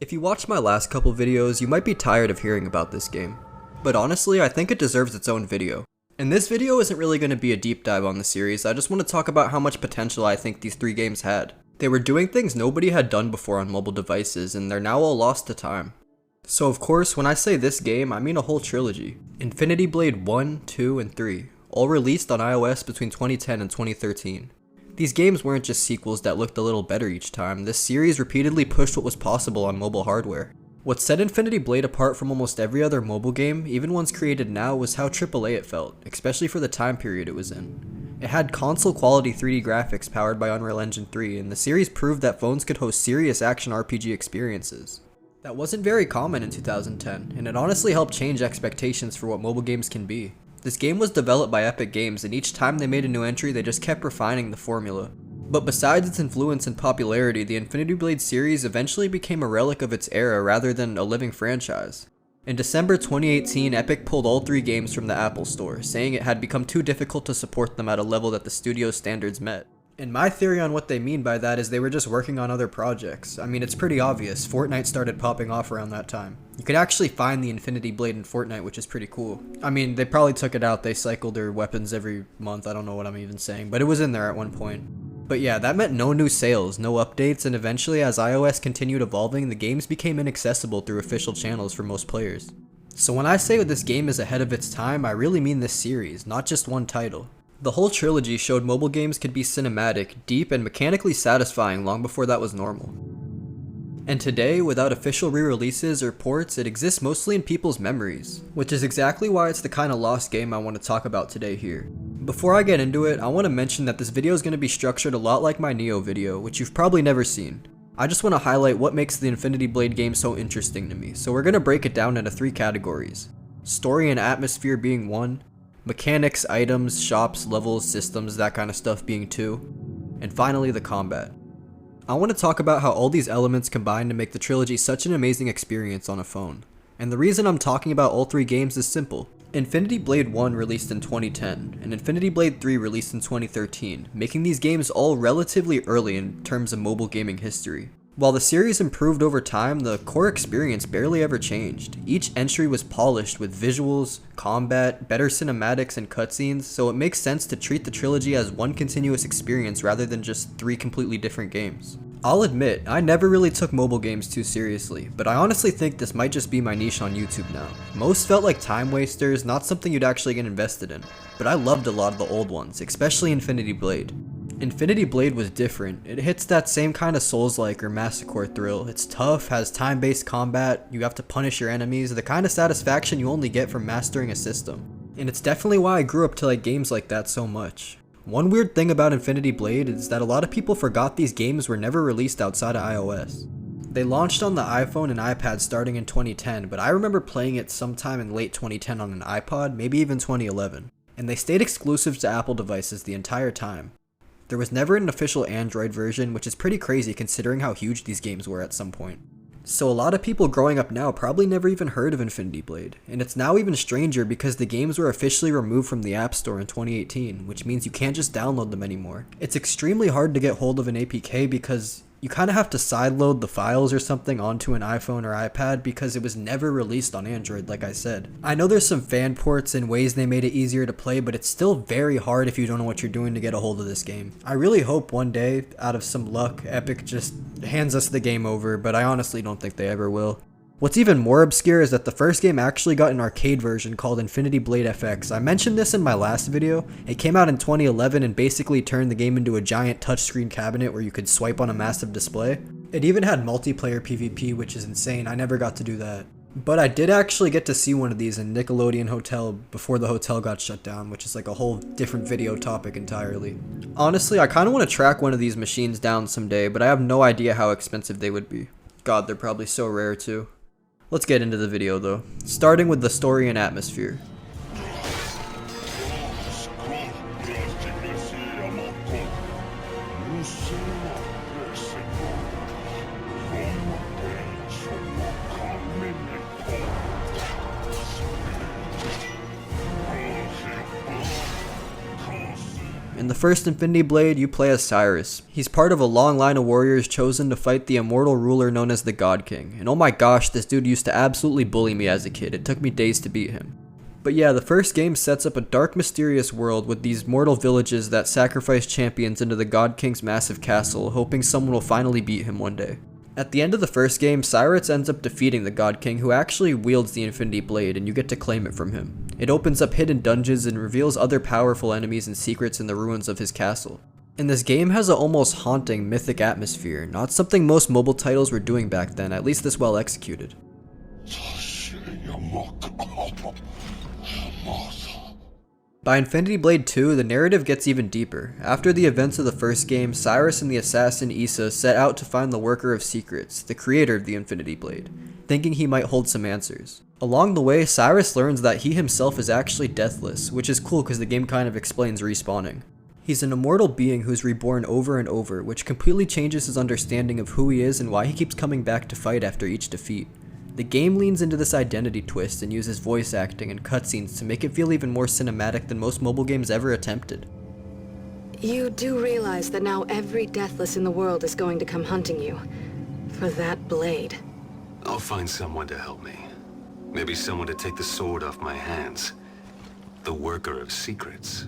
If you watched my last couple videos, you might be tired of hearing about this game. But honestly, I think it deserves its own video. And this video isn't really going to be a deep dive on the series, I just want to talk about how much potential I think these three games had. They were doing things nobody had done before on mobile devices, and they're now all lost to time. So of course, when I say this game, I mean a whole trilogy. Infinity Blade 1, 2, and 3, all released on iOS between 2010 and 2013. These games weren't just sequels that looked a little better each time, this series repeatedly pushed what was possible on mobile hardware. What set Infinity Blade apart from almost every other mobile game, even ones created now, was how AAA it felt, especially for the time period it was in. It had console quality 3D graphics powered by Unreal Engine 3, and the series proved that phones could host serious action RPG experiences. That wasn't very common in 2010, and it honestly helped change expectations for what mobile games can be. This game was developed by Epic Games, and each time they made a new entry they just kept refining the formula. But besides its influence and popularity, the Infinity Blade series eventually became a relic of its era rather than a living franchise. In December 2018, Epic pulled all three games from the Apple Store, saying it had become too difficult to support them at a level that the studio's standards met. And my theory on what they mean by that is they were just working on other projects. I mean, it's pretty obvious. Fortnite started popping off around that time. You could actually find the Infinity Blade in Fortnite, which is pretty cool. I mean, they probably took it out. They cycled their weapons every month. I don't know what I'm even saying, but it was in there at one point. But yeah, that meant no new sales, no updates, and eventually as iOS continued evolving, the games became inaccessible through official channels for most players. So when I say that this game is ahead of its time, I really mean this series, not just one title. The whole trilogy showed mobile games could be cinematic, deep, and mechanically satisfying long before that was normal. And today, without official re-releases or ports, it exists mostly in people's memories, which is exactly why it's the kind of lost game I want to talk about today here. Before I get into it, I want to mention that this video is going to be structured a lot like my Nioh video, which you've probably never seen. I just want to highlight what makes the Infinity Blade game so interesting to me, so we're going to break it down into three categories. Story and atmosphere being one, mechanics, items, shops, levels, systems, that kind of stuff being two, and finally the combat. I want to talk about how all these elements combine to make the trilogy such an amazing experience on a phone. And the reason I'm talking about all three games is simple. Infinity Blade 1 released in 2010, and Infinity Blade 3 released in 2013, making these games all relatively early in terms of mobile gaming history. While the series improved over time, the core experience barely ever changed. Each entry was polished with visuals, combat, better cinematics, and cutscenes, so it makes sense to treat the trilogy as one continuous experience rather than just three completely different games. I'll admit, I never really took mobile games too seriously, but I honestly think this might just be my niche on YouTube now. Most felt like time wasters, not something you'd actually get invested in, but I loved a lot of the old ones, especially Infinity Blade. Infinity Blade was different. It hits that same kind of Souls-like or Massacre thrill. It's tough, has time-based combat, you have to punish your enemies, the kind of satisfaction you only get from mastering a system. And it's definitely why I grew up to like games like that so much. One weird thing about Infinity Blade is that a lot of people forgot these games were never released outside of iOS. They launched on the iPhone and iPad starting in 2010, but I remember playing it sometime in late 2010 on an iPod, maybe even 2011. And they stayed exclusive to Apple devices the entire time. There was never an official Android version, which is pretty crazy considering how huge these games were at some point. So a lot of people growing up now probably never even heard of Infinity Blade, and it's now even stranger because the games were officially removed from the App Store in 2018, which means you can't just download them anymore. It's extremely hard to get hold of an APK because you kind of have to sideload the files or something onto an iPhone or iPad because it was never released on Android, like I said. I know there's some fan ports and ways they made it easier to play, but it's still very hard if you don't know what you're doing to get a hold of this game. I really hope one day, out of some luck, Epic just hands us the game over, but I honestly don't think they ever will. What's even more obscure is that the first game actually got an arcade version called Infinity Blade FX. I mentioned this in my last video. It came out in 2011 and basically turned the game into a giant touchscreen cabinet where you could swipe on a massive display. It even had multiplayer PvP, which is insane. I never got to do that. But I did actually get to see one of these in Nickelodeon Hotel before the hotel got shut down, which is like a whole different video topic entirely. Honestly, I kind of want to track one of these machines down someday, but I have no idea how expensive they would be. God, they're probably so rare too. Let's get into the video though, starting with the story and atmosphere. In the first Infinity Blade, you play as Cyrus. He's part of a long line of warriors chosen to fight the immortal ruler known as the God King. And oh my gosh, this dude used to absolutely bully me as a kid. It took me days to beat him. But yeah, the first game sets up a dark, mysterious world with these mortal villages that sacrifice champions into the God King's massive castle, hoping someone will finally beat him one day. At the end of the first game, Cyrus ends up defeating the God King, who actually wields the Infinity Blade, and you get to claim it from him. It opens up hidden dungeons and reveals other powerful enemies and secrets in the ruins of his castle. And this game has an almost haunting, mythic atmosphere, not something most mobile titles were doing back then, at least this well executed. By Infinity Blade 2, the narrative gets even deeper. After the events of the first game, Cyrus and the assassin Issa set out to find the Worker of Secrets, the creator of the Infinity Blade, thinking he might hold some answers. Along the way, Cyrus learns that he himself is actually deathless, which is cool because the game kind of explains respawning. He's an immortal being who's reborn over and over, which completely changes his understanding of who he is and why he keeps coming back to fight after each defeat. The game leans into this identity twist and uses voice acting and cutscenes to make it feel even more cinematic than most mobile games ever attempted. You do realize that now every Deathless in the world is going to come hunting you for that blade. I'll find someone to help me. Maybe someone to take the sword off my hands. The Worker of Secrets.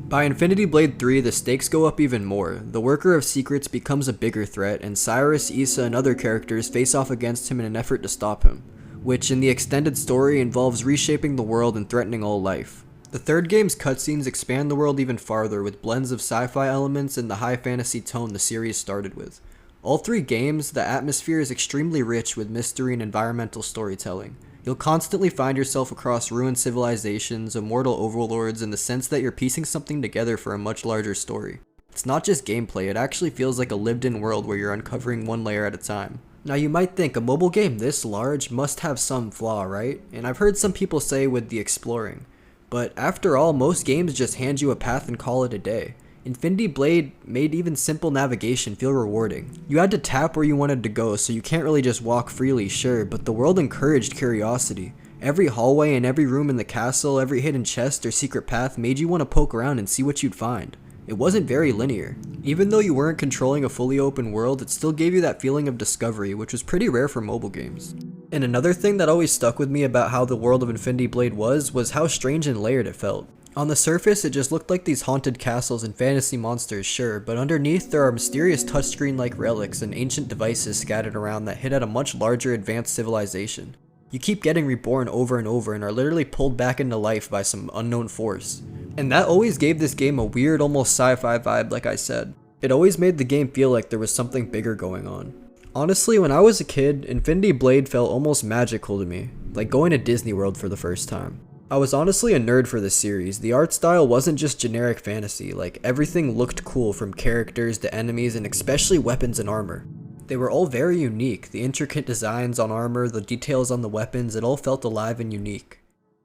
By Infinity Blade 3, the stakes go up even more. The Worker of Secrets becomes a bigger threat, and Cyrus, Issa, and other characters face off against him in an effort to stop him, which in the extended story involves reshaping the world and threatening all life. The third game's cutscenes expand the world even farther with blends of sci-fi elements and the high fantasy tone the series started with. All three games, the atmosphere is extremely rich with mystery and environmental storytelling. You'll constantly find yourself across ruined civilizations, immortal overlords, and the sense that you're piecing something together for a much larger story. It's not just gameplay, it actually feels like a lived-in world where you're uncovering one layer at a time. Now you might think, a mobile game this large must have some flaw, right? And I've heard some people say with the exploring. But after all, most games just hand you a path and call it a day. Infinity Blade made even simple navigation feel rewarding. You had to tap where you wanted to go, so you can't really just walk freely, sure, but the world encouraged curiosity. Every hallway and every room in the castle, every hidden chest or secret path made you want to poke around and see what you'd find. It wasn't very linear. Even though you weren't controlling a fully open world, it still gave you that feeling of discovery, which was pretty rare for mobile games. And another thing that always stuck with me about how the world of Infinity Blade was how strange and layered it felt. On the surface, it just looked like these haunted castles and fantasy monsters, sure, but underneath there are mysterious touchscreen-like relics and ancient devices scattered around that hit at a much larger advanced civilization. You keep getting reborn over and over and are literally pulled back into life by some unknown force. And that always gave this game a weird, almost sci-fi vibe, like I said. It always made the game feel like there was something bigger going on. Honestly, when I was a kid, Infinity Blade felt almost magical to me, like going to Disney World for the first time. I was honestly a nerd for this series. The art style wasn't just generic fantasy, like everything looked cool from characters to enemies and especially weapons and armor. They were all very unique, the intricate designs on armor, the details on the weapons, it all felt alive and unique.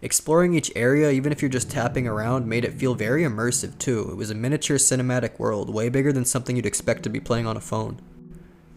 Exploring each area, even if you're just tapping around, made it feel very immersive too. It was a miniature cinematic world, way bigger than something you'd expect to be playing on a phone.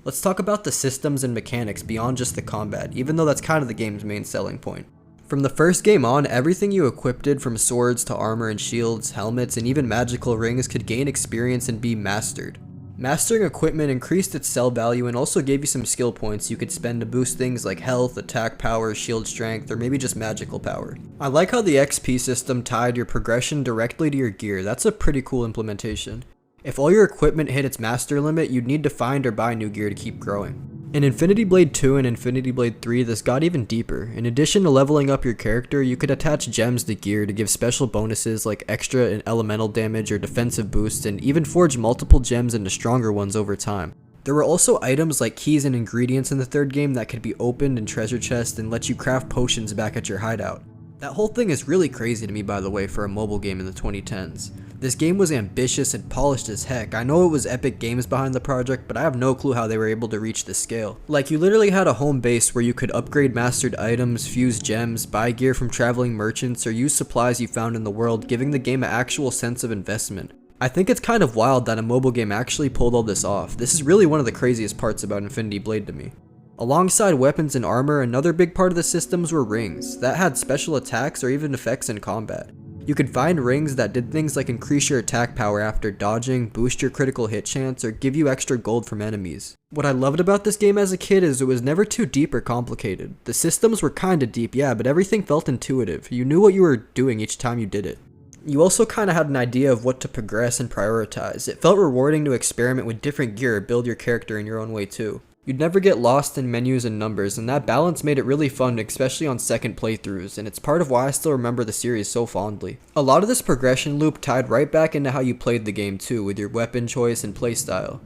Let's talk about the systems and mechanics beyond just the combat, even though that's kind of the game's main selling point. From the first game on, everything you equipped from swords to armor and shields, helmets, and even magical rings could gain experience and be mastered. Mastering equipment increased its sell value and also gave you some skill points you could spend to boost things like health, attack power, shield strength, or maybe just magical power. I like how the XP system tied your progression directly to your gear. That's a pretty cool implementation. If all your equipment hit its master limit, you'd need to find or buy new gear to keep growing. In Infinity Blade 2 and Infinity Blade 3, this got even deeper. In addition to leveling up your character, you could attach gems to gear to give special bonuses like extra and elemental damage or defensive boosts, and even forge multiple gems into stronger ones over time. There were also items like keys and ingredients in the third game that could be opened in treasure chests and let you craft potions back at your hideout. That whole thing is really crazy to me, by the way, for a mobile game in the 2010s. This game was ambitious and polished as heck. I know it was Epic Games behind the project, but I have no clue how they were able to reach this scale. Like, you literally had a home base where you could upgrade mastered items, fuse gems, buy gear from traveling merchants, or use supplies you found in the world, giving the game an actual sense of investment. I think it's kind of wild that a mobile game actually pulled all this off. This is really one of the craziest parts about Infinity Blade to me. Alongside weapons and armor, another big part of the systems were rings that had special attacks or even effects in combat. You could find rings that did things like increase your attack power after dodging, boost your critical hit chance, or give you extra gold from enemies. What I loved about this game as a kid is it was never too deep or complicated. The systems were kinda deep, yeah, but everything felt intuitive. You knew what you were doing each time you did it. You also kinda had an idea of what to progress and prioritize. It felt rewarding to experiment with different gear or build your character in your own way too. You'd never get lost in menus and numbers, and that balance made it really fun, especially on second playthroughs, and it's part of why I still remember the series so fondly. A lot of this progression loop tied right back into how you played the game too, with your weapon choice and playstyle.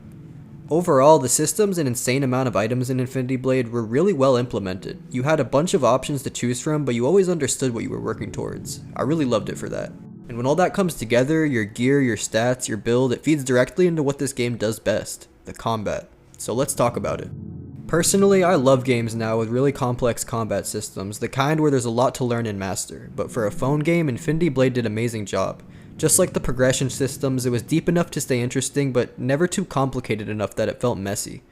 Overall, the systems and insane amount of items in Infinity Blade were really well implemented. You had a bunch of options to choose from, but you always understood what you were working towards. I really loved it for that. And when all that comes together, your gear, your stats, your build, it feeds directly into what this game does best, the combat. So let's talk about it. Personally, I love games now with really complex combat systems, the kind where there's a lot to learn and master, but for a phone game, Infinity Blade did an amazing job. Just like the progression systems, it was deep enough to stay interesting, but never too complicated enough that it felt messy.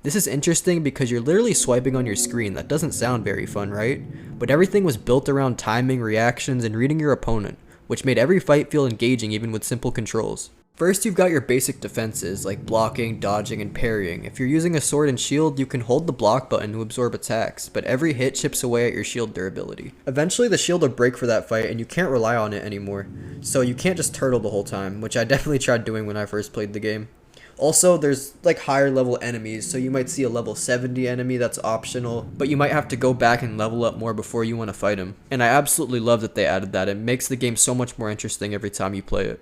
This is interesting because you're literally swiping on your screen. That doesn't sound very fun, right? But everything was built around timing, reactions, and reading your opponent, which made every fight feel engaging even with simple controls. First, you've got your basic defenses, like blocking, dodging, and parrying. If you're using a sword and shield, you can hold the block button to absorb attacks, but every hit chips away at your shield durability. Eventually, the shield will break for that fight, and you can't rely on it anymore. So you can't just turtle the whole time, which I definitely tried doing when I first played the game. Also, there's like higher level enemies, so you might see a level 70 enemy that's optional, but you might have to go back and level up more before you want to fight him. And I absolutely love that they added that. It makes the game so much more interesting every time you play it.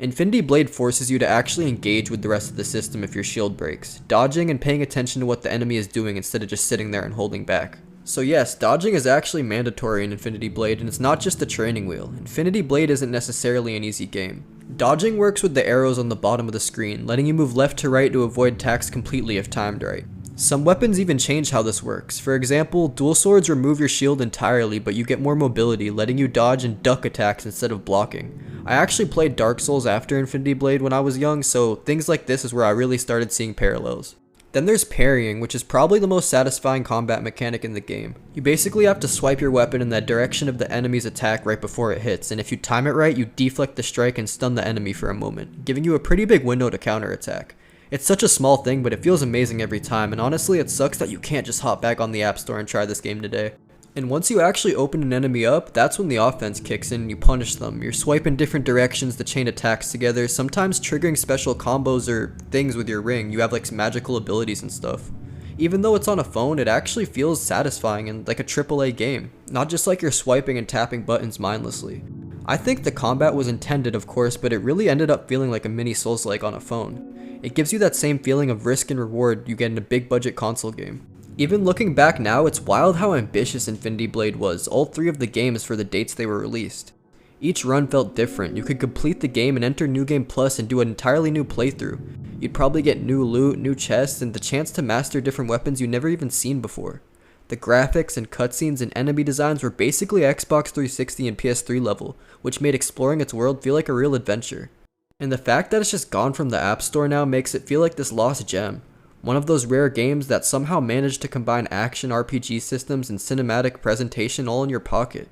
Infinity Blade forces you to actually engage with the rest of the system if your shield breaks, dodging and paying attention to what the enemy is doing instead of just sitting there and holding back. So yes, dodging is actually mandatory in Infinity Blade, and it's not just a training wheel. Infinity Blade isn't necessarily an easy game. Dodging works with the arrows on the bottom of the screen, letting you move left to right to avoid attacks completely if timed right. Some weapons even change how this works. For example, dual swords remove your shield entirely, but you get more mobility, letting you dodge and duck attacks instead of blocking. I actually played Dark Souls after Infinity Blade when I was young, so things like this is where I really started seeing parallels. Then there's parrying, which is probably the most satisfying combat mechanic in the game. You basically have to swipe your weapon in the direction of the enemy's attack right before it hits, and if you time it right, you deflect the strike and stun the enemy for a moment, giving you a pretty big window to counterattack. It's such a small thing, but it feels amazing every time, and honestly it sucks that you can't just hop back on the App Store and try this game today. And once you actually open an enemy up, that's when the offense kicks in and you punish them. You're swiping different directions to chain attacks together, sometimes triggering special combos or things with your ring. You have like some magical abilities and stuff. Even though it's on a phone, it actually feels satisfying and like a AAA game, not just like you're swiping and tapping buttons mindlessly. I think the combat was intended, of course, but it really ended up feeling like a mini Souls-like on a phone. It gives you that same feeling of risk and reward you get in a big budget console game. Even looking back now, it's wild how ambitious Infinity Blade was, all three of the games for the dates they were released. Each run felt different. You could complete the game and enter New Game Plus and do an entirely new playthrough. You'd probably get new loot, new chests, and the chance to master different weapons you never even seen before. The graphics and cutscenes and enemy designs were basically Xbox 360 and PS3 level, which made exploring its world feel like a real adventure. And the fact that it's just gone from the App Store now makes it feel like this lost gem. One of those rare games that somehow managed to combine action RPG systems and cinematic presentation all in your pocket.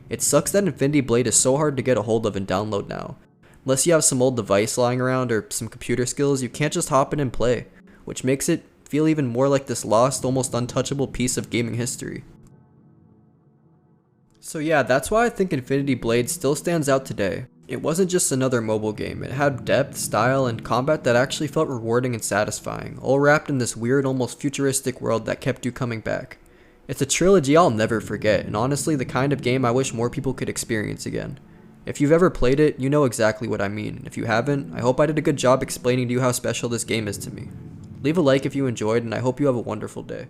It sucks that Infinity Blade is so hard to get a hold of and download now. Unless you have some old device lying around or some computer skills, you can't just hop in and play, which makes it feel even more like this lost, almost untouchable piece of gaming history. So yeah, that's why I think Infinity Blade still stands out today. It wasn't just another mobile game, it had depth, style, and combat that actually felt rewarding and satisfying, all wrapped in this weird, almost futuristic world that kept you coming back. It's a trilogy I'll never forget, and honestly the kind of game I wish more people could experience again. If you've ever played it, you know exactly what I mean. If you haven't, I hope I did a good job explaining to you how special this game is to me. Leave a like if you enjoyed, and I hope you have a wonderful day.